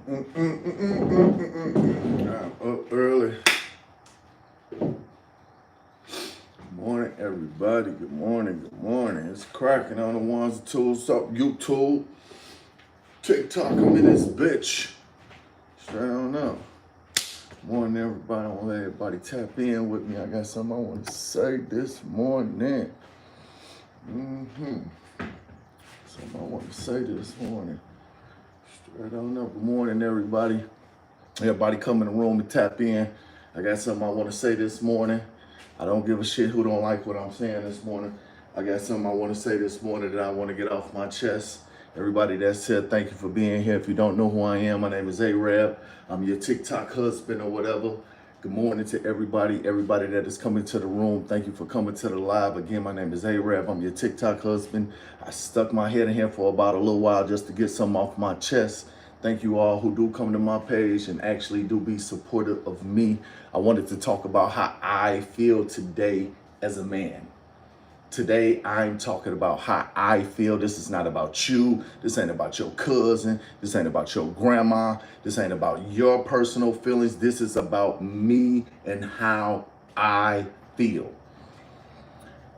I'm up early. Good morning, everybody. Good morning. Good morning. It's cracking on the ones and twos. Up YouTube, TikTok. I'm in this bitch. Straight on up. Morning, everybody. I want to let everybody tap in with me. I got something I want to say this morning. Something I want to say this morning. Straight on up. Good morning, everybody. Everybody come in the room to tap in. I got something I want to say this morning. I don't give a shit who don't like what I'm saying this morning. I got something I want to say this morning that I want to get off my chest. Everybody that said thank you for being here. If you don't know who I am, my name is Arab. I'm your TikTok husband or whatever. Good morning to everybody that is coming to the room. Thank you for coming to the live. Again, my name is Arab. I'm your TikTok husband. I stuck my head in here for about a little while just to get something off my chest. Thank you all who do come to my page and actually do be supportive of me. I wanted to talk about how I feel today as a man. Today, I'm talking about how I feel. This is not about you. This ain't about your cousin. This ain't about your grandma. This ain't about your personal feelings. This is about me and how I feel.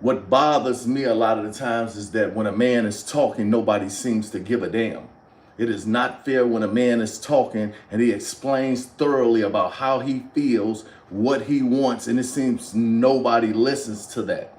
What bothers me a lot of the times is that when a man is talking, nobody seems to give a damn. It is not fair when a man is talking and he explains thoroughly about how he feels, what he wants, and it seems nobody listens to that.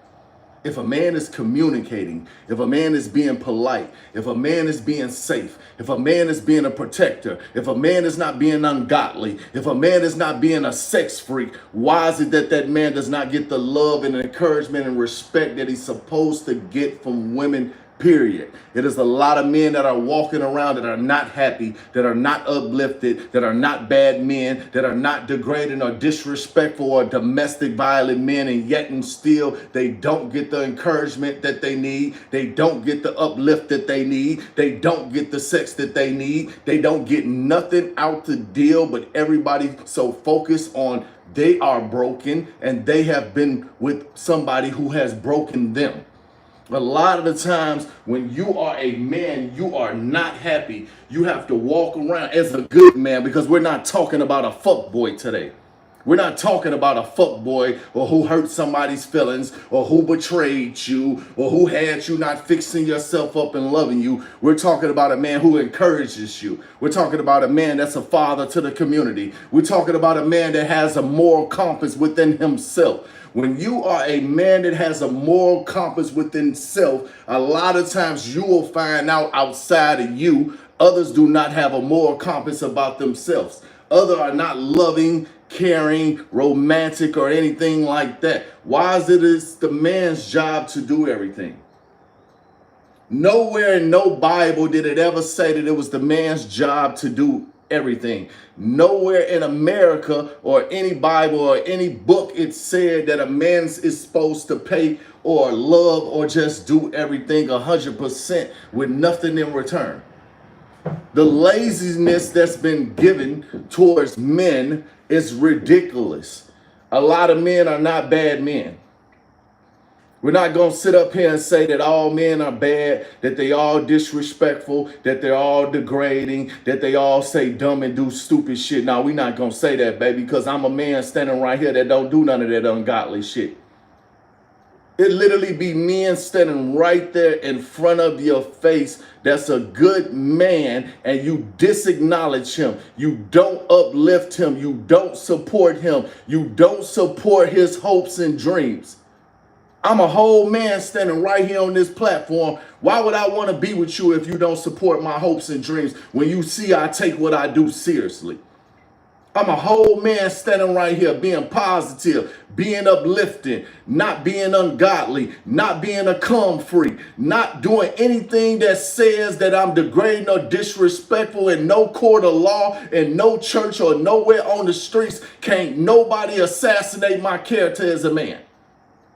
If a man is communicating, if a man is being polite, if a man is being safe, if a man is being a protector, if a man is not being ungodly, if a man is not being a sex freak, why is it that that man does not get the love and encouragement and respect that he's supposed to get from women? Period. It is a lot of men that are walking around that are not happy, that are not uplifted, that are not bad men, that are not degrading or disrespectful or domestic violent men, and yet and still they don't get the encouragement that they need. They don't get the uplift that they need. They don't get the sex that they need. They don't get nothing out the deal, but everybody so focused on they are broken and they have been with somebody who has broken them. A lot of the times when you are a man, you are not happy. You have to walk around as a good man, because we're not talking about a fuck boy today. We're not talking about a fuck boy or who hurt somebody's feelings or who betrayed you or who had you not fixing yourself up and loving you. We're talking about a man who encourages you. We're talking about a man that's a father to the community. We're talking about a man that has a moral compass within himself. When you are a man that has a moral compass within self, a lot of times you will find out outside of you, others do not have a moral compass about themselves. Others are not loving, caring, romantic, or anything like that. Why is it the man's job to do everything? Nowhere in no Bible did it ever say that it was the man's job to do everything. Nowhere in America or any Bible or any book it said that a man is supposed to pay or love or just do everything 100% with nothing in return. The laziness that's been given towards men is ridiculous. A lot of men are not bad men. We're not going to sit up here and say that all men are bad, that they all disrespectful, that they're all degrading, that they all say dumb and do stupid shit. No, we're not going to say that, baby, because I'm a man standing right here that don't do none of that ungodly shit. It literally be men standing right there in front of your face that's a good man, and you disacknowledge him. You don't uplift him. You don't support him. You don't support his hopes and dreams. I'm a whole man standing right here on this platform. Why would I want to be with you if you don't support my hopes and dreams when you see I take what I do seriously? I'm a whole man standing right here being positive, being uplifting, not being ungodly, not being a cum freak, not doing anything that says that I'm degrading or disrespectful. In no court of law, in no church or nowhere on the streets, can't nobody assassinate my character as a man.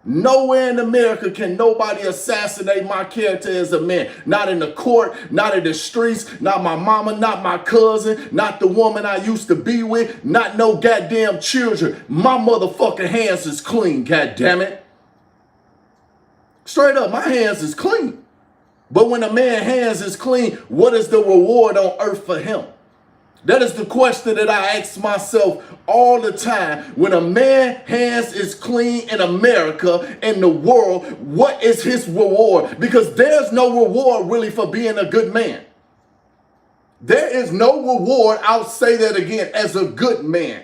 Nowhere in America can nobody assassinate my character as a man. Not in the court, not in the streets, not my mama, not my cousin, not the woman I used to be with, not no goddamn children. My motherfucking hands is clean, goddammit. Straight up, my hands is clean. But when a man's hands is clean, what is the reward on earth for him? That is the question that I ask myself all the time. When a man's hands is clean in America, in the world, what is his reward? Because there's no reward really for being a good man. There is no reward, I'll say that again, as a good man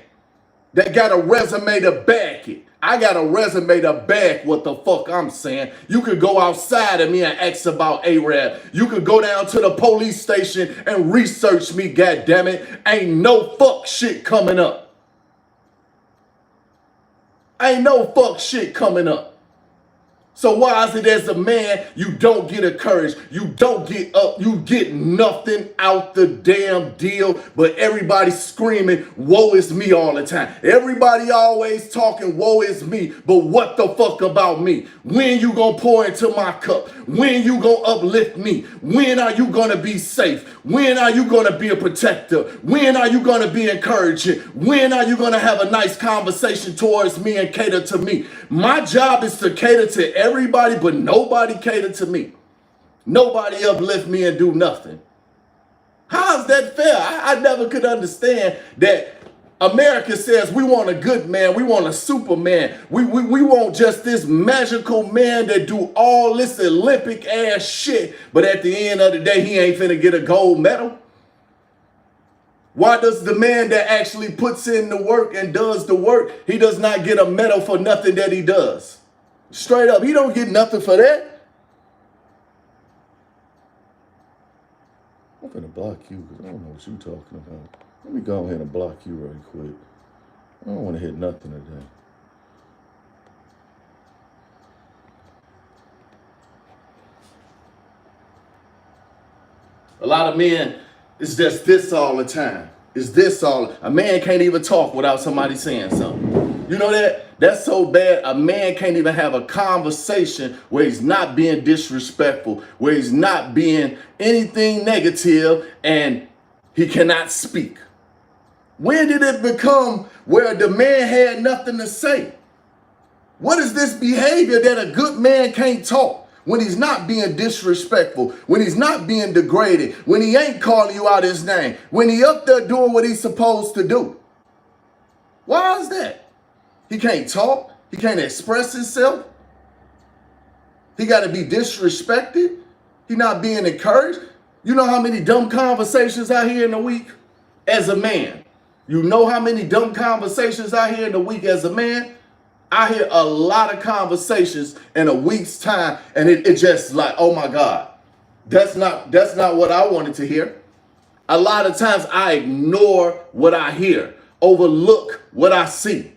that got a resume to back it. I got a resume to back what the fuck I'm saying. You could go outside of me and ask about Arab. You could go down to the police station and research me, goddammit. Ain't no fuck shit coming up. Ain't no fuck shit coming up. So why is it as a man, you don't get encouraged, you don't get up, you get nothing out the damn deal, but everybody screaming, woe is me all the time. Everybody always talking, woe is me, but what the fuck about me? When you gonna pour into my cup? When you gonna uplift me? When are you gonna be safe? When are you gonna be a protector? When are you gonna be encouraging? When are you gonna have a nice conversation towards me and cater to me? My job is to cater to everybody, but nobody cater to me. Nobody uplift me and do nothing. How is that fair? I never could understand that. America says we want a good man, we want a superman, we want just this magical man that do all this Olympic ass shit, but at the end of the day, he ain't finna get a gold medal. Why does the man that actually puts in the work and does the work, he does not get a medal for nothing that he does? Straight up, he don't get nothing for that. I'm finna block you because I don't know what you talking about. Let me go ahead and block you right quick. I don't want to hit nothing today. A lot of men, it's just this all the time. It's this all. A man can't even talk without somebody saying something. You know that? That's so bad. A man can't even have a conversation where he's not being disrespectful, where he's not being anything negative, and he cannot speak. When did it become where the man had nothing to say? What is this behavior that a good man can't talk when he's not being disrespectful, when he's not being degraded, when he ain't calling you out his name, when he up there doing what he's supposed to do? Why is that? He can't talk. He can't express himself. He got to be disrespected. He not being encouraged. You know how many dumb conversations I hear in a week as a man? You know how many dumb conversations I hear in a week as a man? I hear a lot of conversations in a week's time, and it just like, oh my God, that's not what I wanted to hear. A lot of times I ignore what I hear, overlook what I see,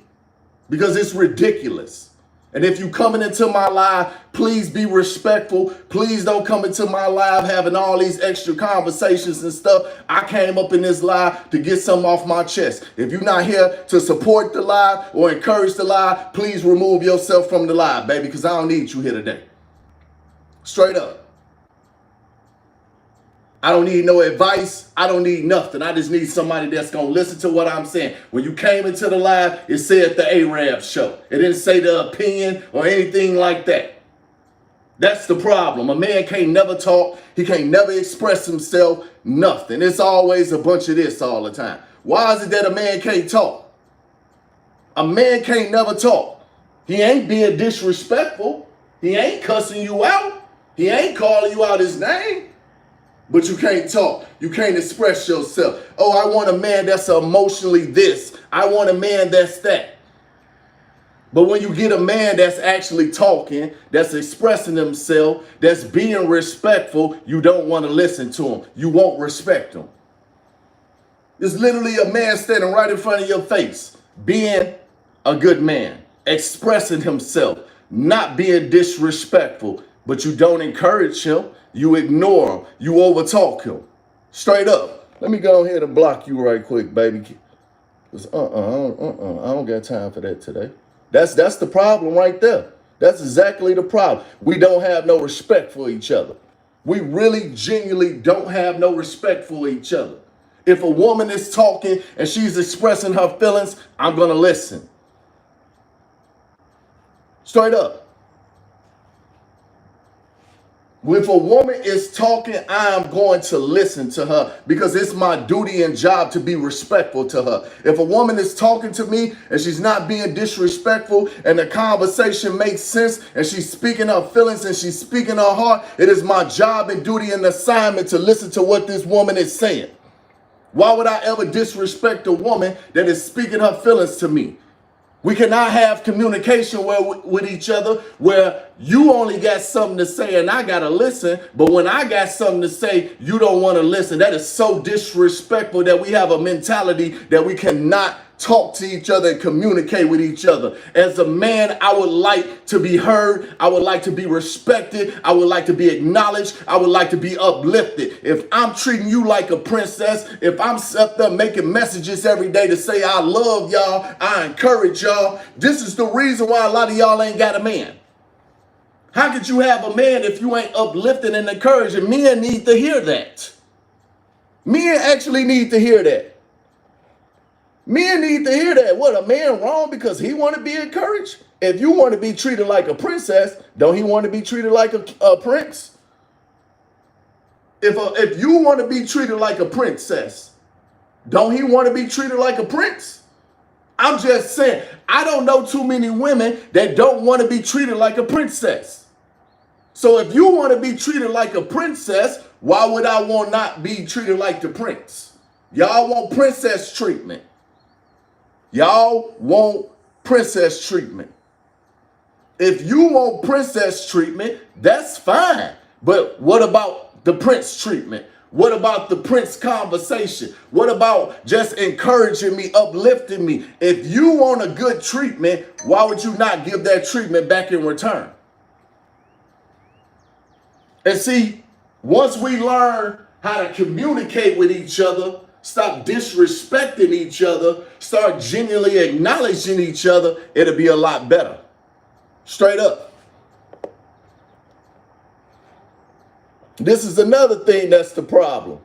because it's ridiculous. And if you coming into my live, please be respectful. Please don't come into my live having all these extra conversations and stuff. I came up in this live to get something off my chest. If you're not here to support the live or encourage the live, please remove yourself from the live, baby, because I don't need you here today. Straight up. I don't need no advice. I don't need nothing. I just need somebody that's going to listen to what I'm saying. When you came into the live, it said the Arab show. It didn't say the opinion or anything like that. That's the problem. A man can't never talk. He can't never express himself. Nothing. It's always a bunch of this all the time. Why is it that a man can't talk? A man can't never talk. He ain't being disrespectful. He ain't cussing you out. He ain't calling you out his name. But you can't talk. You can't express yourself. Oh, I want a man that's emotionally this. I want a man that's that. But when you get a man that's actually talking, that's expressing himself, that's being respectful, you don't want to listen to him. You won't respect him. It's literally a man standing right in front of your face, being a good man, expressing himself, not being disrespectful, but you don't encourage him. You ignore him. You overtalk him. Straight up. Let me go ahead and block you right quick, baby. I don't got time for that today. That's the problem right there. That's exactly the problem. We don't have no respect for each other. We really genuinely don't have no respect for each other. If a woman is talking and she's expressing her feelings, I'm going to listen. Straight up. If a woman is talking, I'm going to listen to her because it's my duty and job to be respectful to her. If a woman is talking to me and she's not being disrespectful and the conversation makes sense and she's speaking her feelings and she's speaking her heart, it is my job and duty and assignment to listen to what this woman is saying. Why would I ever disrespect a woman that is speaking her feelings to me? We cannot have communication with each other where you only got something to say and I got to listen. But when I got something to say, you don't want to listen. That is so disrespectful that we have a mentality that we cannot talk to each other and communicate with each other. As a man, I would like to be heard. I would like to be respected. I would like to be acknowledged. I would like to be uplifted. If I'm treating you like a princess, if I'm up there making messages every day to say I love y'all, I encourage y'all, this is the reason why a lot of y'all ain't got a man. How could you have a man if you ain't uplifting and encouraging? Men need to hear that. Men actually need to hear that. Men need to hear that. What, a man wrong because he want to be encouraged? If you want to be treated like a princess, don't he want to be treated like a prince? If you want to be treated like a princess, don't he want to be treated like a prince? I'm just saying, I don't know too many women that don't want to be treated like a princess. So if you want to be treated like a princess, why would I want not be treated like the prince? Y'all want princess treatment. Y'all want princess treatment. If you want princess treatment, that's fine. But what about the prince treatment? What about the prince conversation? What about just encouraging me, uplifting me? If you want a good treatment, why would you not give that treatment back in return? And see, once we learn how to communicate with each other, stop disrespecting each other, start genuinely acknowledging each other, it'll be a lot better. Straight up. This is another thing that's the problem.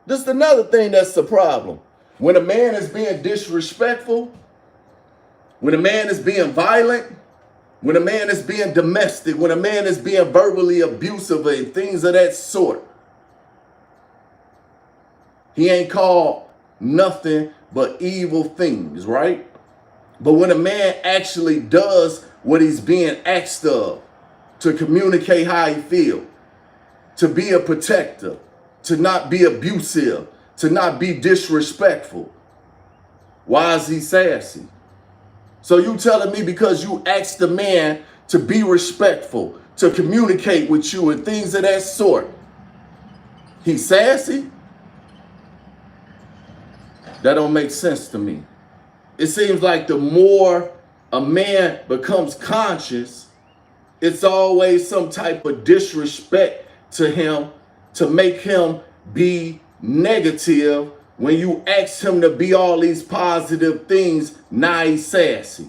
This is another thing that's the problem. When a man is being disrespectful, when a man is being violent, when a man is being domestic, when a man is being verbally abusive and things of that sort, he ain't called nothing but evil things, right? But when a man actually does what he's being asked of, to communicate how he feels, to be a protector, to not be abusive, to not be disrespectful, why is he sassy? So you telling me because you asked the man to be respectful, to communicate with you and things of that sort, he's sassy? That don't make sense to me. It seems like the more a man becomes conscious, it's always some type of disrespect to him to make him be negative. When you ask him to be all these positive things, now he's sassy.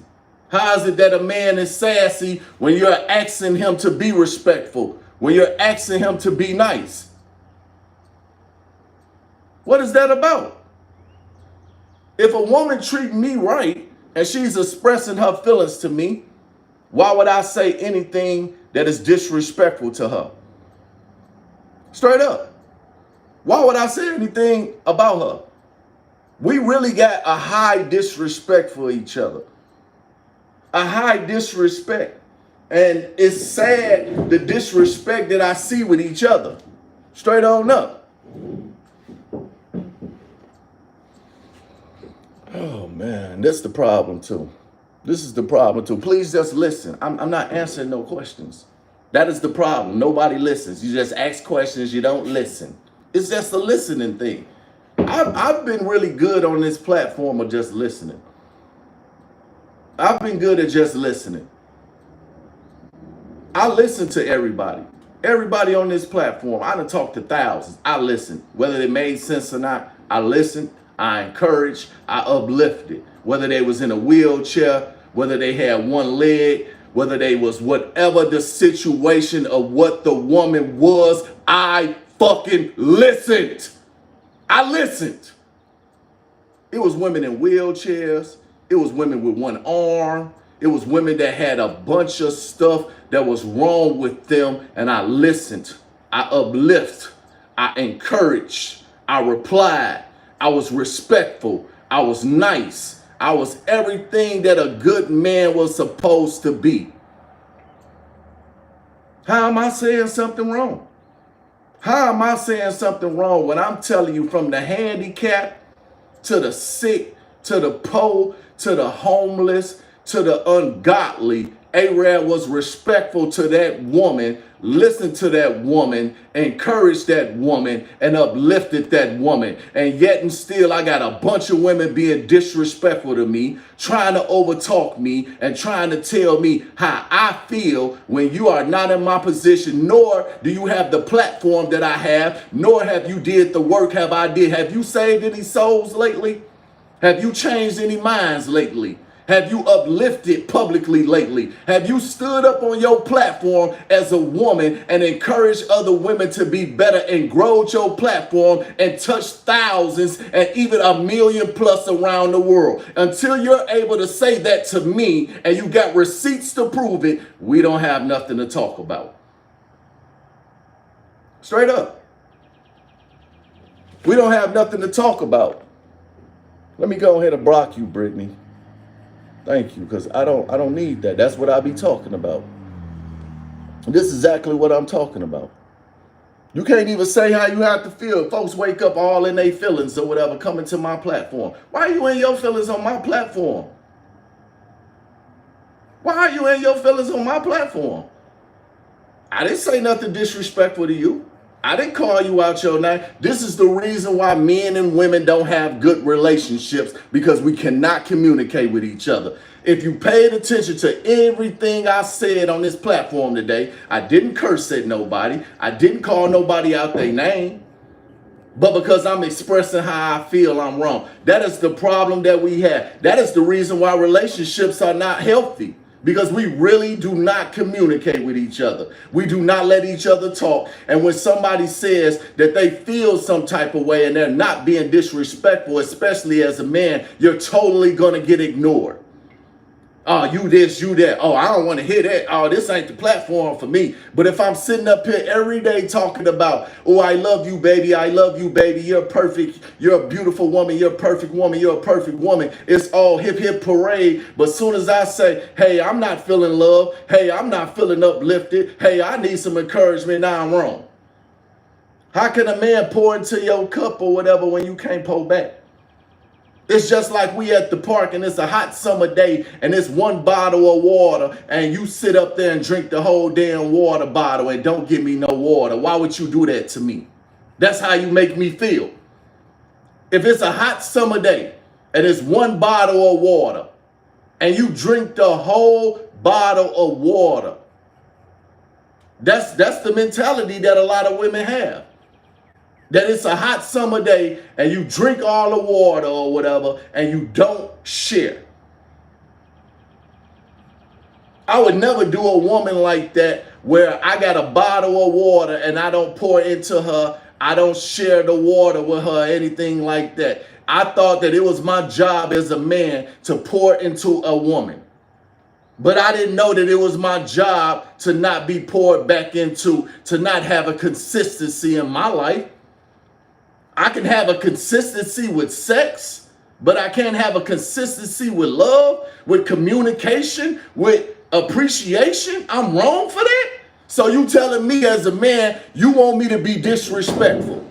How is it that a man is sassy when you're asking him to be respectful, when you're asking him to be nice? What is that about? If a woman treats me right and she's expressing her feelings to me, why would I say anything that is disrespectful to her? Straight up. Why would I say anything about her? We really got a high disrespect for each other. A high disrespect. And it's sad the disrespect that I see with each other. Straight on up. Oh man, that's the problem too. This is the problem too. Please just listen. I'm not answering no questions. That is the problem. Nobody listens. You just ask questions, you don't listen. It's just a listening thing. I've been really good on this platform of just listening. I've been good at just listening. I listen to everybody. Everybody on this platform. I done talked to thousands. I listen. Whether it made sense or not, I listened. I encouraged, I uplifted, whether they was in a wheelchair, whether they had one leg, whether they was whatever the situation of what the woman was, I fucking listened. I listened. It was women in wheelchairs. It was women with one arm. It was women that had a bunch of stuff that was wrong with them, and I listened, I uplift, I encouraged, I replied, I was respectful, I was nice, I was everything that a good man was supposed to be. How am I saying something wrong? How am I saying something wrong when I'm telling you, from the handicapped to the sick, to the poor, to the homeless, to the ungodly, Arab was respectful to that woman, listened to that woman, encouraged that woman, and uplifted that woman. And yet and still, I got a bunch of women being disrespectful to me, trying to overtalk me, and trying to tell me how I feel when you are not in my position, nor do you have the platform that I have, nor have you did the work have I did. Have you saved any souls lately? Have you changed any minds lately? Have you uplifted publicly lately? Have you stood up on your platform as a woman and encouraged other women to be better and growed your platform and touched thousands and even 1 million plus around the world? Until you're able to say that to me and you got receipts to prove it, we don't have nothing to talk about. Straight up. We don't have nothing to talk about. Let me go ahead and block you, Brittany. Thank you, because I don't need that. That's what I be talking about. This is exactly what I'm talking about. You can't even say how you have to feel. Folks wake up all in their feelings or whatever, coming to my platform. Why are you in your feelings on my platform? Why are you in your feelings on my platform? I didn't say nothing disrespectful to you. I didn't call you out your name. This is the reason why men and women don't have good relationships, because we cannot communicate with each other. If you paid attention to everything I said on this platform today, I didn't curse at nobody. I didn't call nobody out their name. But because I'm expressing how I feel, I'm wrong. That is the problem that we have. That is the reason why relationships are not healthy. Because we really do not communicate with each other. We do not let each other talk. And when somebody says that they feel some type of way and they're not being disrespectful, especially as a man, you're totally going to get ignored. Oh, you this, you that. Oh, I don't want to hear that. Oh, this ain't the platform for me. But if I'm sitting up here every day talking about, oh, I love you, baby. I love you, baby. You're perfect. You're a beautiful woman. You're a perfect woman. You're a perfect woman. It's all hip, hip parade. But as soon as I say, hey, I'm not feeling love. Hey, I'm not feeling uplifted. Hey, I need some encouragement. Now I'm wrong. How can a man pour into your cup or whatever when you can't pour back? It's just like we at the park and it's a hot summer day and it's one bottle of water and you sit up there and drink the whole damn water bottle and don't give me no water. Why would you do that to me? That's how you make me feel. If it's a hot summer day and it's one bottle of water and you drink the whole bottle of water, that's the mentality that a lot of women have. That it's a hot summer day and you drink all the water or whatever and you don't share. I would never do a woman like that where I got a bottle of water and I don't pour into her. I don't share the water with her, anything like that. I thought that it was my job as a man to pour into a woman. But I didn't know that it was my job to not be poured back into, to not have a consistency in my life. I can have a consistency with sex, but I can't have a consistency with love, with communication, with appreciation. I'm wrong for that? So you telling me as a man, you want me to be disrespectful.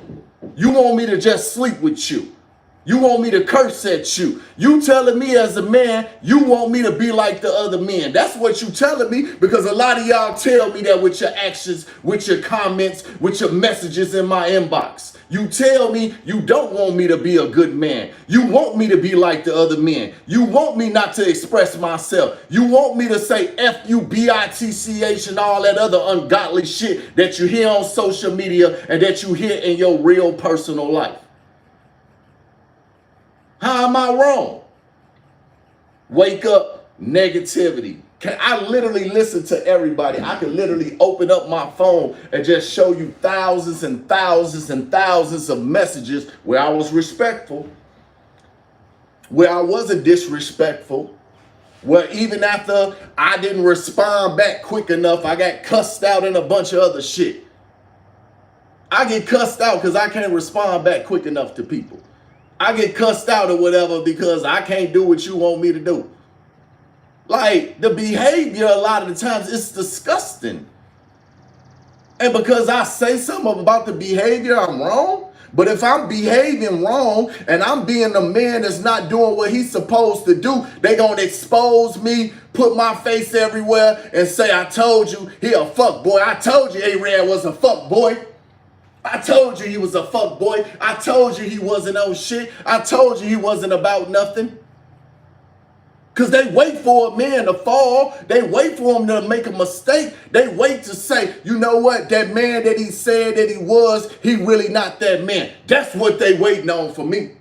You want me to just sleep with you. You want me to curse at you. You telling me as a man, you want me to be like the other men. That's what you telling me, because a lot of y'all tell me that with your actions, with your comments, with your messages in my inbox. You tell me you don't want me to be a good man. You want me to be like the other men. You want me not to express myself. You want me to say F-U-B-I-T-C-H and all that other ungodly shit that you hear on social media and that you hear in your real personal life. How am I wrong? Wake up, negativity. I literally listen to everybody. I can literally open up my phone and just show you thousands and thousands and thousands of messages where I was respectful, where I wasn't disrespectful, Well, even after I didn't respond back quick enough, I got cussed out and a bunch of other shit. I get cussed out because I can't respond back quick enough to people. I get cussed out or whatever because I can't do what you want me to do. Like, the behavior a lot of the times is disgusting. And because I say something about the behavior, I'm wrong. But if I'm behaving wrong and I'm being a man that's not doing what he's supposed to do, they gonna expose me, put my face everywhere, and say, I told you he a fuck boy. I told you A-Rad was a fuck boy. I told you he was a fuck boy. I told you he wasn't on shit. I told you he wasn't about nothing. Because they wait for a man to fall. They wait for him to make a mistake. They wait to say, you know what, that man that he said that he was, he really not that man. That's what they waiting on for me.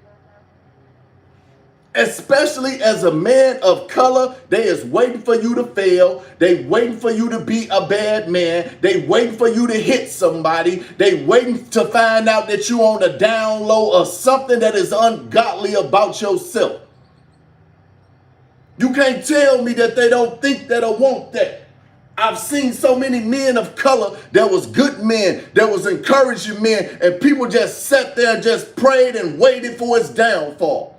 Especially as a man of color, they is waiting for you to fail. They waiting for you to be a bad man. They waiting for you to hit somebody. They waiting to find out that you on the down low or something that is ungodly about yourself. You can't tell me that they don't think that or want that. I've seen so many men of color that was good men, that was encouraging men, and people just sat there and just prayed and waited for his downfall.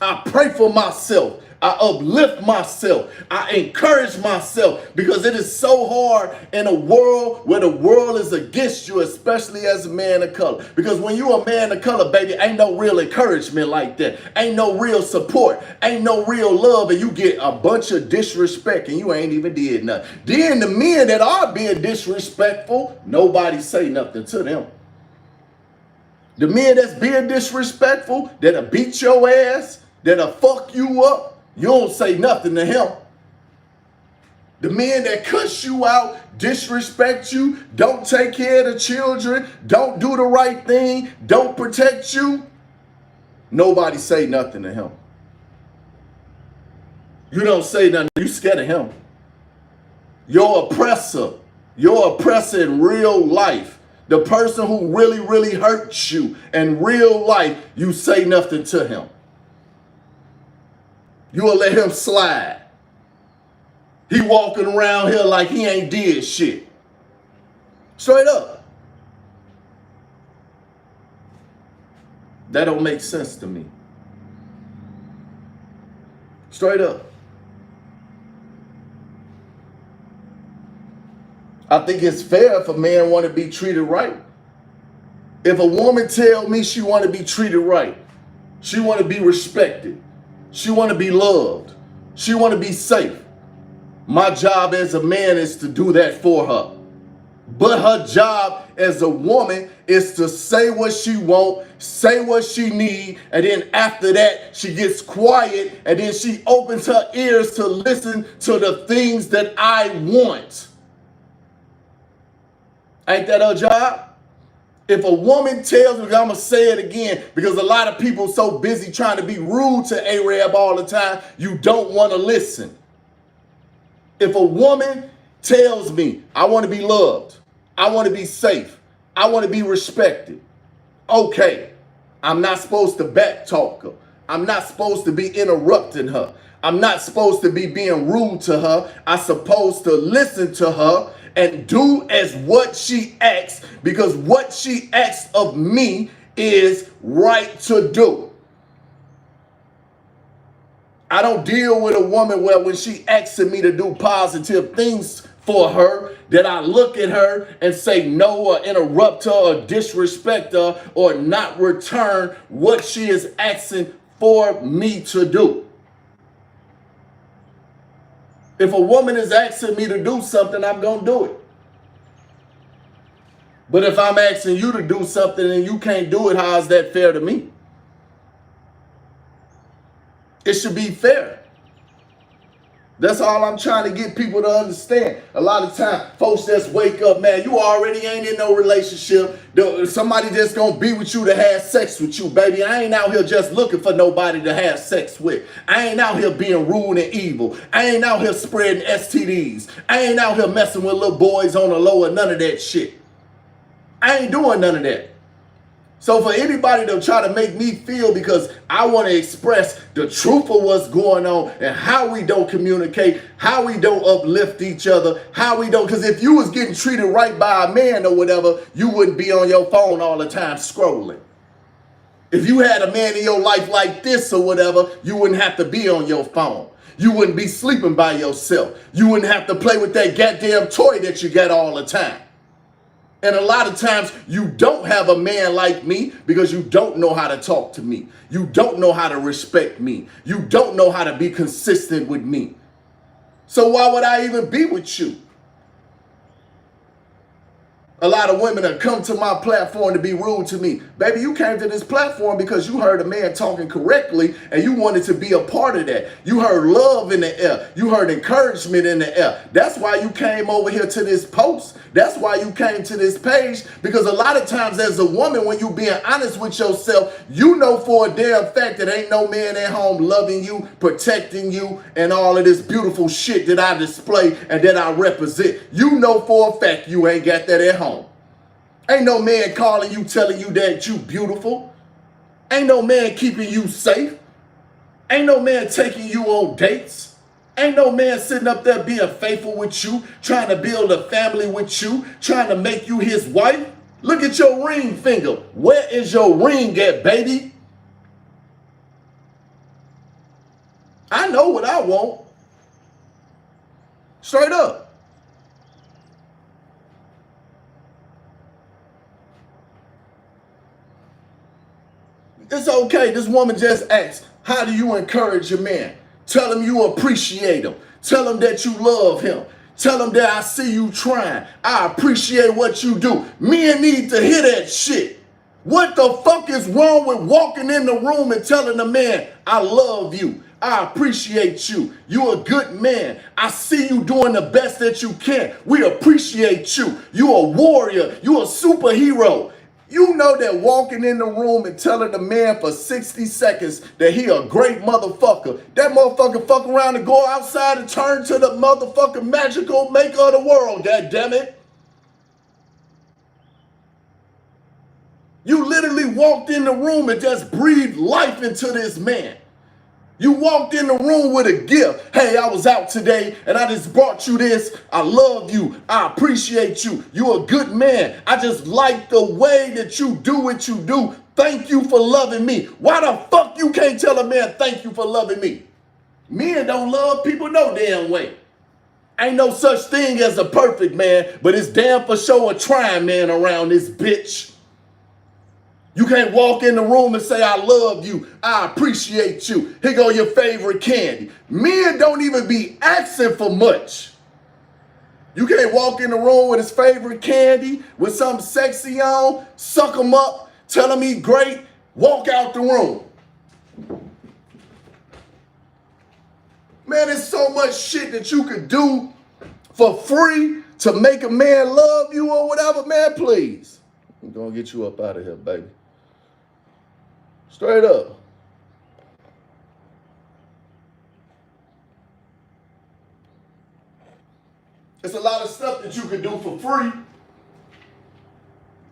I pray for myself. I uplift myself. I encourage myself because it is so hard in a world where the world is against you, especially as a man of color. Because when you're a man of color, baby, ain't no real encouragement like that. Ain't no real support. Ain't no real love. And you get a bunch of disrespect and you ain't even did nothing. Then the men that are being disrespectful, nobody say nothing to them. The men that's being disrespectful, that'll beat your ass, that'll fuck you up, you don't say nothing to him. The men that cuss you out, disrespect you, don't take care of the children, don't do the right thing, don't protect you, nobody say nothing to him. You don't say nothing, you scared of him. Your oppressor in real life, the person who really, really hurts you in real life, you say nothing to him. You will let him slide. He walking around here like he ain't did shit. Straight up. That don't make sense to me. Straight up. I think it's fair if a man want to be treated right. If a woman tell me she want to be treated right, she want to be respected, she want to be loved, she want to be safe, my job as a man is to do that for her. But her job as a woman is to say what she want, say what she need, and then after that, she gets quiet, and then she opens her ears to listen to the things that I want. Ain't that her job? If a woman tells me, I'm going to say it again, because a lot of people so busy trying to be rude to Arab all the time, you don't want to listen. If a woman tells me, I want to be loved, I want to be safe, I want to be respected, okay, I'm not supposed to backtalk her. I'm not supposed to be interrupting her. I'm not supposed to be being rude to her. I'm supposed to listen to her and do as what she asks, because what she asks of me is right to do. I don't deal with a woman where when she asking me to do positive things for her, that I look at her and say no or interrupt her or disrespect her or not return what she is asking for me to do. If a woman is asking me to do something, I'm going to do it. But if I'm asking you to do something and you can't do it, how is that fair to me? It should be fair. That's all I'm trying to get people to understand. A lot of time, folks just wake up, man, you already ain't in no relationship. Somebody just gonna be with you to have sex with you, baby. I ain't out here just looking for nobody to have sex with. I ain't out here being rude and evil. I ain't out here spreading STDs. I ain't out here messing with little boys on the low or none of that shit. I ain't doing none of that. So for anybody to try to make me feel because I want to express the truth of what's going on and how we don't communicate, how we don't uplift each other, how we don't, because if you was getting treated right by a man or whatever, you wouldn't be on your phone all the time scrolling. If you had a man in your life like this or whatever, you wouldn't have to be on your phone. You wouldn't be sleeping by yourself. You wouldn't have to play with that goddamn toy that you get all the time. And a lot of times you don't have a man like me because you don't know how to talk to me. You don't know how to respect me. You don't know how to be consistent with me. So why would I even be with you? A lot of women have come to my platform to be rude to me. Baby, you came to this platform because you heard a man talking correctly and you wanted to be a part of that. You heard love in the air. You heard encouragement in the air. That's why you came over here to this post. That's why you came to this page, because a lot of times as a woman, when you being honest with yourself, you know for a damn fact that ain't no man at home loving you, protecting you, and all of this beautiful shit that I display and that I represent. You know for a fact you ain't got that at home. Ain't no man calling you, telling you that you beautiful. Ain't no man keeping you safe. Ain't no man taking you on dates. Ain't no man sitting up there being faithful with you, trying to build a family with you, trying to make you his wife. Look at your ring finger. Where is your ring at, baby? I know what I want. Straight up. It's okay. This woman just asked, how do you encourage a man? Tell him you appreciate him. Tell him that you love him. Tell him that I see you trying. I appreciate what you do. Men need to hear that shit. What the fuck is wrong with walking in the room and telling a man, I love you. I appreciate you. You're a good man. I see you doing the best that you can. We appreciate you. You're a warrior. You're a superhero. You know that walking in the room and telling a man for 60 seconds that he a great motherfucker, that motherfucker fuck around and go outside and turn to the motherfucking magical maker of the world, goddammit. You literally walked in the room and just breathed life into this man. You walked in the room with a gift. Hey, I was out today and I just brought you this. I love you. I appreciate you. You're a good man. I just like the way that you do what you do. Thank you for loving me. Why the fuck you can't tell a man thank you for loving me? Men don't love people no damn way. Ain't no such thing as a perfect man, but it's damn for sure a trying man around this bitch. You can't walk in the room and say, I love you, I appreciate you. Here go your favorite candy. Men don't even be asking for much. You can't walk in the room with his favorite candy, with something sexy on, suck him up, tell him he's great, walk out the room. Man, there's so much shit that you could do for free to make a man love you or whatever. Man, please. I'm gonna get you up out of here, baby. Straight up. It's a lot of stuff that you can do for free.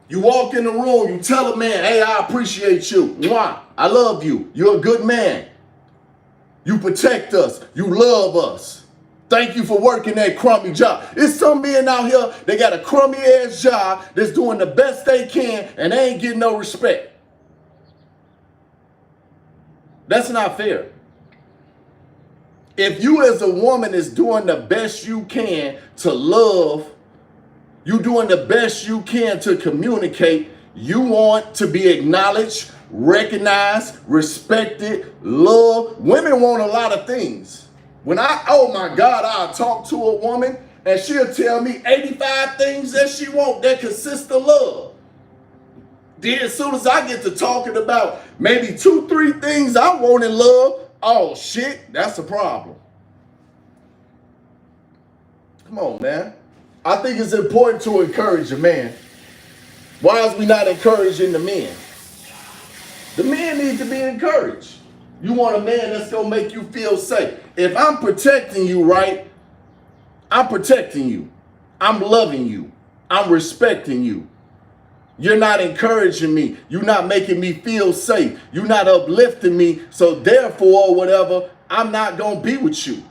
You walk in the room, you tell a man, hey, I appreciate you. Mwah, I love you. You're a good man. You protect us. You love us. Thank you for working that crummy job. It's some men out here, they got a crummy ass job that's doing the best they can and they ain't getting no respect. That's not fair. If you as a woman is doing the best you can to love, you doing the best you can to communicate, you want to be acknowledged, recognized, respected, loved. Women want a lot of things. Oh my God, I'll talk to a woman and she'll tell me 85 things that she wants that consist of love. Then as soon as I get to talking about maybe 2, 3 things I want in love, oh shit, that's a problem. Come on, man. I think it's important to encourage a man. Why is we not encouraging the men? The men need to be encouraged. You want a man that's gonna make you feel safe. If I'm protecting you, right? I'm protecting you. I'm loving you. I'm respecting you. You're not encouraging me. You're not making me feel safe. You're not uplifting me. So therefore, whatever, I'm not going to be with you.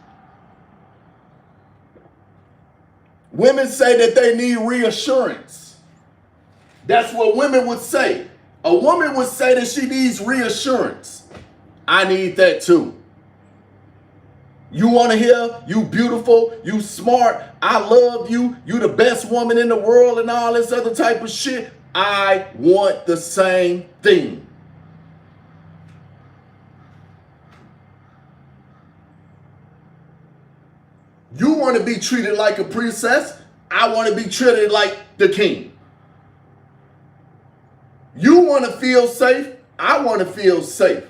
Women say that they need reassurance. That's what women would say. A woman would say that she needs reassurance. I need that too. You want to hear, you beautiful, you smart, I love you, you the best woman in the world and all this other type of shit. I want the same thing. You want to be treated like a princess. I want to be treated like the king. You want to feel safe. I want to feel safe.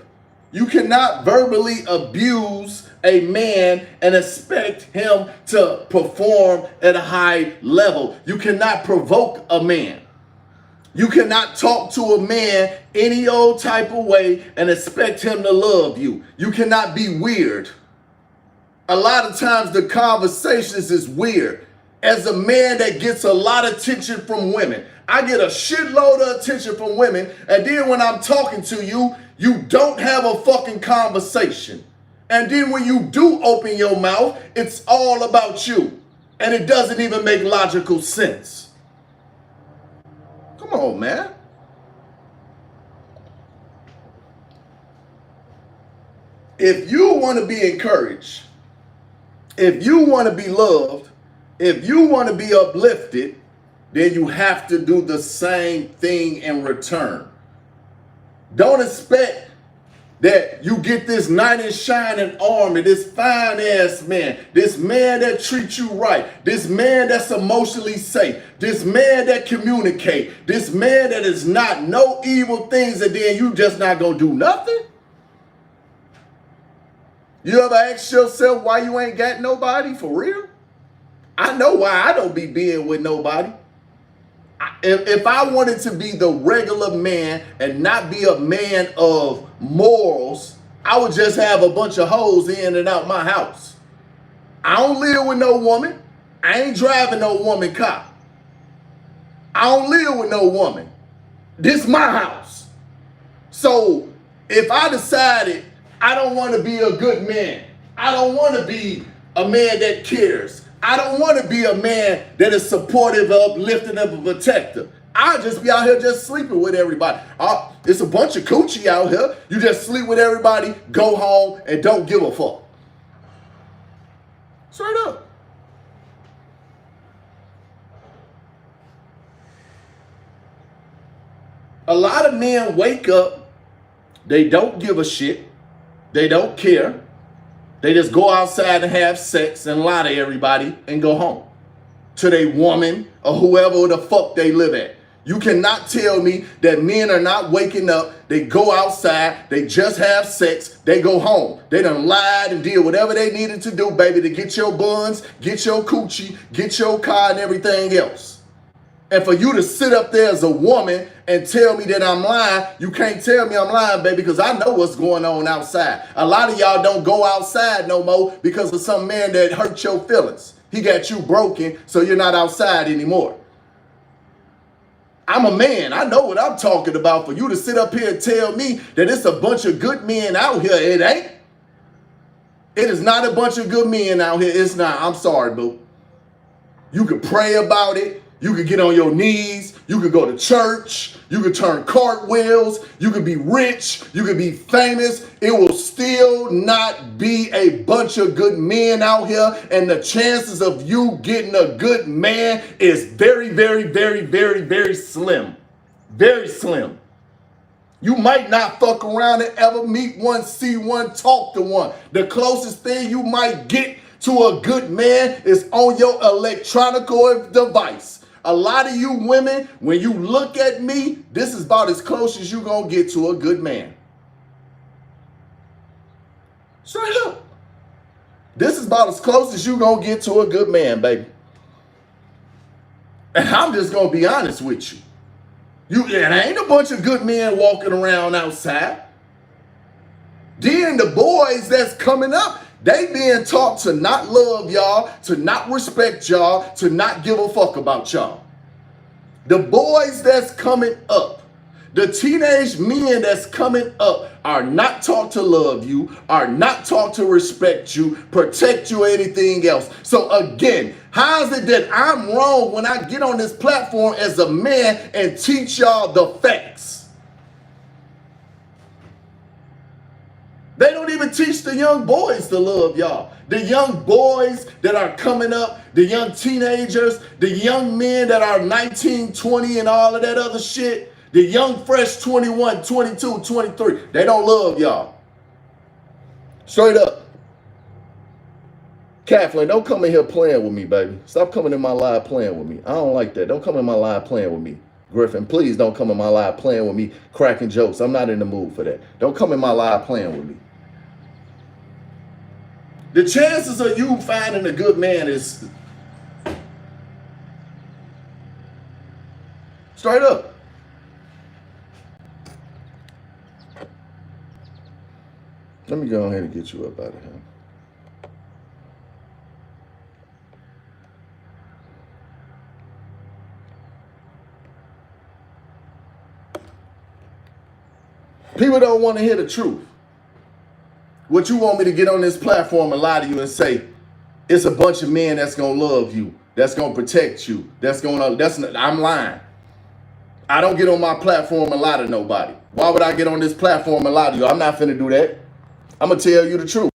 You cannot verbally abuse a man and expect him to perform at a high level. You cannot provoke a man. You cannot talk to a man any old type of way and expect him to love you. You cannot be weird. A lot of times the conversations is weird. As a man that gets a lot of attention from women, I get a shitload of attention from women, and then when I'm talking to you, you don't have a fucking conversation. And then when you do open your mouth, it's all about you. And it doesn't even make logical sense. Come on, man. If you want to be encouraged, if you want to be loved, if you want to be uplifted, then you have to do the same thing in return. Don't expect that you get this knight in shining armor, this fine ass man, this man that treats you right, this man that's emotionally safe, this man that communicate, this man that is not no evil things, and then you just not gonna do nothing. You ever ask yourself why you ain't got nobody for real? I know why I don't be being with nobody. If I wanted to be the regular man and not be a man of morals, I would just have a bunch of hoes in and out my house. I don't live with no woman. I ain't driving no woman car. I don't live with no woman. This my house. So if I decided I don't want to be a good man, I don't want to be a man that cares, I don't want to be a man that is supportive, uplifting, of a protector. I'll just be out here just sleeping with everybody. It's a bunch of coochie out here. You just sleep with everybody, go home, and don't give a fuck. Straight up. A lot of men wake up, they don't give a shit, they don't care. They just go outside and have sex and lie to everybody and go home to their woman or whoever the fuck they live at. You cannot tell me that men are not waking up, they go outside, they just have sex, they go home. They done lied and did whatever they needed to do, baby, to get your buns, get your coochie, get your car and everything else. And for you to sit up there as a woman and tell me that I'm lying, you can't tell me I'm lying, baby, because I know what's going on outside. A lot of y'all don't go outside no more because of some man that hurt your feelings. He got you broken, so you're not outside anymore. I'm a man. I know what I'm talking about. For you to sit up here and tell me that it's a bunch of good men out here, it ain't. It is not a bunch of good men out here. It's not. I'm sorry, boo. You can pray about it. You could get on your knees, you could go to church, you could turn cartwheels, you could be rich, you could be famous. It will still not be a bunch of good men out here, and the chances of you getting a good man is very, very, very, very, very slim. Very slim. You might not fuck around and ever meet one, see one, talk to one. The closest thing you might get to a good man is on your electronic device. A lot of you women, when you look at me, this is about as close as you gonna get to a good man. Straight up. This is about as close as you gonna get to a good man, baby. And I'm just gonna be honest with you. There ain't a bunch of good men walking around outside. Then the boys that's coming up, they being taught to not love y'all, to not respect y'all, to not give a fuck about y'all. The boys that's coming up, the teenage men that's coming up are not taught to love you, are not taught to respect you, protect you, or anything else. So again, how is it that I'm wrong when I get on this platform as a man and teach y'all the facts? They don't even teach the young boys to love y'all. The young boys that are coming up, the young teenagers, the young men that are 19, 20, and all of that other shit, the young fresh 21, 22, 23, they don't love y'all. Straight up. Kathleen, don't come in here playing with me, baby. Stop coming in my live playing with me. I don't like that. Don't come in my live playing with me. Griffin, please don't come in my live playing with me, cracking jokes. I'm not in the mood for that. Don't come in my live playing with me. The chances of you finding a good man is straight up. Let me go ahead and get you up out of here. People don't want to hear the truth. What you want me to get on this platform and lie to you and say, it's a bunch of men that's going to love you, that's going to protect you, I'm lying. I don't get on my platform and lie to nobody. Why would I get on this platform and lie to you? I'm not finna do that. I'm going to tell you the truth.